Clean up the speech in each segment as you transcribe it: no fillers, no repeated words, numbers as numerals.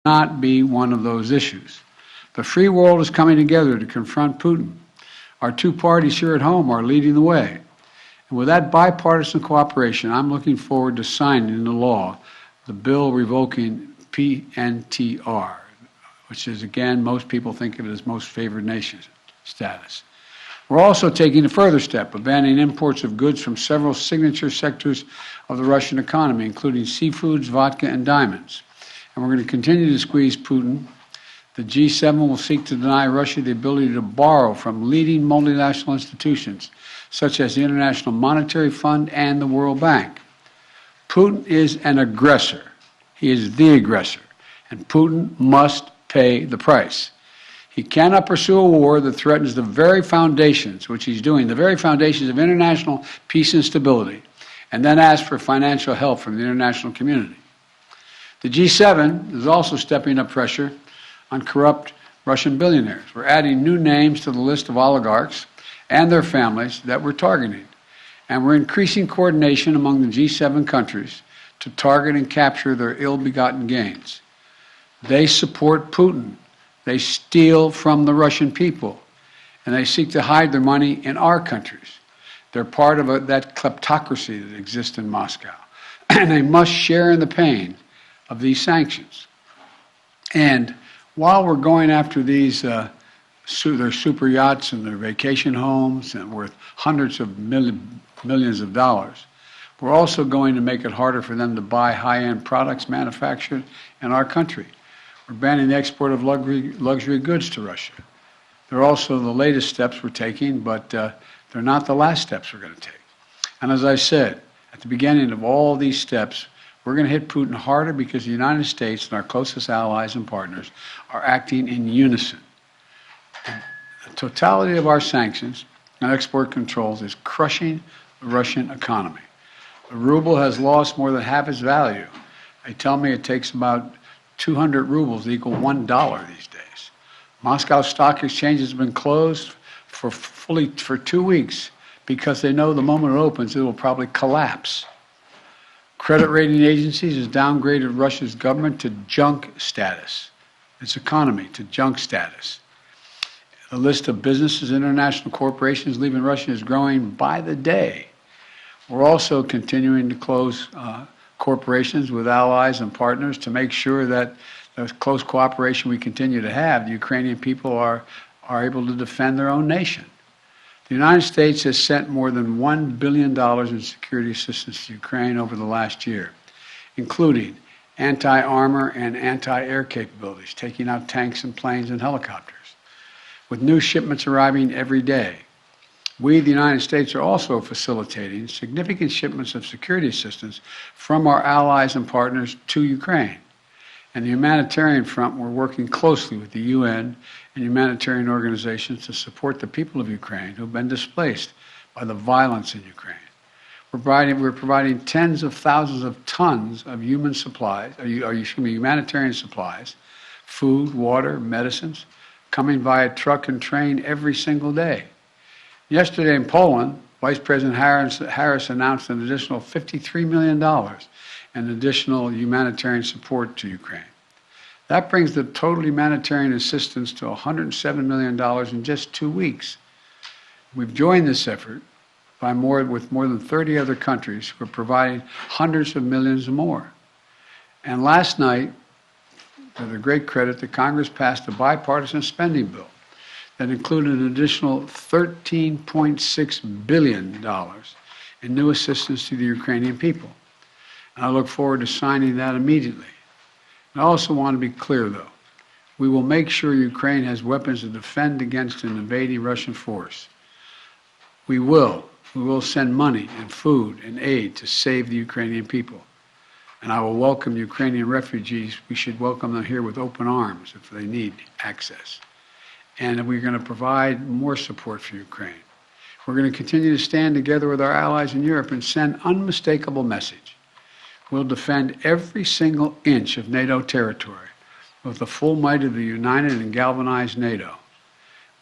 not be one of those issues. The free world is coming together to confront Putin. Our two parties here at home are leading the way. And with that bipartisan cooperation, I'm looking forward to signing into law the bill revoking PNTR, which is, again, most people think of it as most favored nation status. We're also taking a further step of banning imports of goods from several signature sectors of the Russian economy, including seafoods, vodka, and diamonds. And we're going to continue to squeeze Putin. The G7 will seek to deny Russia the ability to borrow from leading multinational institutions, such as the International Monetary Fund and the World Bank. Putin is an aggressor. He is the aggressor, and Putin must pay the price. He cannot pursue a war that threatens the very foundations, which he's doing, the very foundations of international peace and stability, and then ask for financial help from the international community. The G7 is also stepping up pressure on corrupt Russian billionaires. We're adding new names to the list of oligarchs and their families that we're targeting. And we're increasing coordination among the G7 countries to target and capture their ill-begotten gains. They support Putin. They steal from the Russian people, and they seek to hide their money in our countries. They're part of that kleptocracy that exists in Moscow, and they must share in the pain of these sanctions. And while we're going after these, their super yachts and their vacation homes and worth hundreds of millions of dollars, we're also going to make it harder for them to buy high-end products manufactured in our country. We're banning the export of luxury goods to Russia. They're also the latest steps we're taking, but they're not the last steps we're going to take. And as I said, at the beginning of all these steps, we're going to hit Putin harder because the United States and our closest allies and partners are acting in unison. And the totality of our sanctions and export controls is crushing the Russian economy. The ruble has lost more than half its value. They tell me it takes about 200 rubles to equal $1 these days. Moscow Stock Exchange has been closed for 2 weeks because they know the moment it opens, it will probably collapse. Credit rating agencies has downgraded Russia's government to junk status, its economy to junk status. The list of businesses, international corporations leaving Russia is growing by the day. We're also continuing to close corporations with allies and partners to make sure that the close cooperation we continue to have, the Ukrainian people are able to defend their own nation. The United States has sent more than $1 billion in security assistance to Ukraine over the last year, including anti-armor and anti-air capabilities, taking out tanks and planes and helicopters, with new shipments arriving every day. We, the United States, are also facilitating significant shipments of security assistance from our allies and partners to Ukraine. And the humanitarian front, we're working closely with the UN and humanitarian organizations to support the people of Ukraine who have been displaced by the violence in Ukraine. We're providing tens of thousands of tons of human supplies, humanitarian supplies, food, water, medicines, coming via truck and train every single day. Yesterday in Poland, Vice President Harris announced an additional $53 million in additional humanitarian support to Ukraine. That brings the total humanitarian assistance to $107 million in just 2 weeks. We've joined this effort with more than 30 other countries who are providing hundreds of millions more. And last night, to their great credit, the Congress passed a bipartisan spending bill that included an additional $13.6 billion in new assistance to the Ukrainian people. And I look forward to signing that immediately. And I also want to be clear, though. We will make sure Ukraine has weapons to defend against an invading Russian force. We will send money and food and aid to save the Ukrainian people. And I will welcome Ukrainian refugees. We should welcome them here with open arms if they need access. And we're going to provide more support for Ukraine. We're going to continue to stand together with our allies in Europe and send unmistakable message. We'll defend every single inch of NATO territory with the full might of the united and galvanized NATO.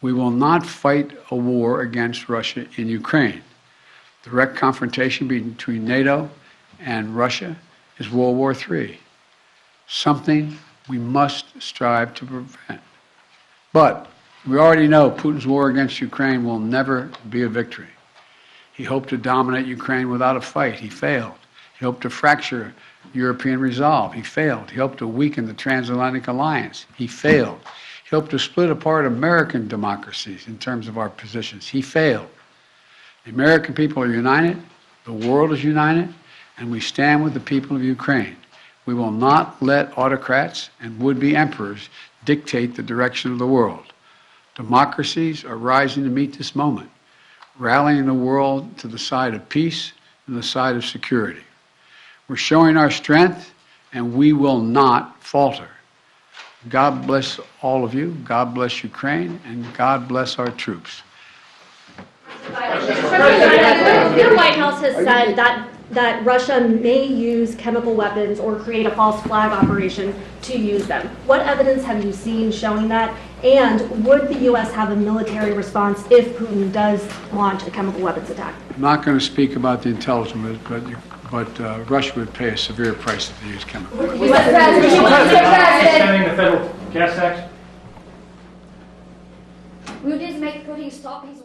We will not fight a war against Russia in Ukraine. Direct confrontation between NATO and Russia is World War III. Something we must strive to prevent. But we already know Putin's war against Ukraine will never be a victory. He hoped to dominate Ukraine without a fight. He failed. He hoped to fracture European resolve. He failed. He hoped to weaken the transatlantic alliance. He failed. He hoped to split apart American democracies in terms of our positions. He failed. The American people are united. The world is united. And we stand with the people of Ukraine. We will not let autocrats and would-be emperors dictate the direction of the world. Democracies are rising to meet this moment, rallying the world to the side of peace and the side of security. We're showing our strength, and we will not falter. God bless all of you. God bless Ukraine, and God bless our troops. Your White House has said that Russia may use chemical weapons or create a false flag operation to use them. What evidence have you seen showing that? And would the U.S. have a military response if Putin does launch a chemical weapons attack? I'm not going to speak about the intelligence, but Russia would pay a severe price if they use chemicals. Extending the federal gas tax? Will this make Putin stop his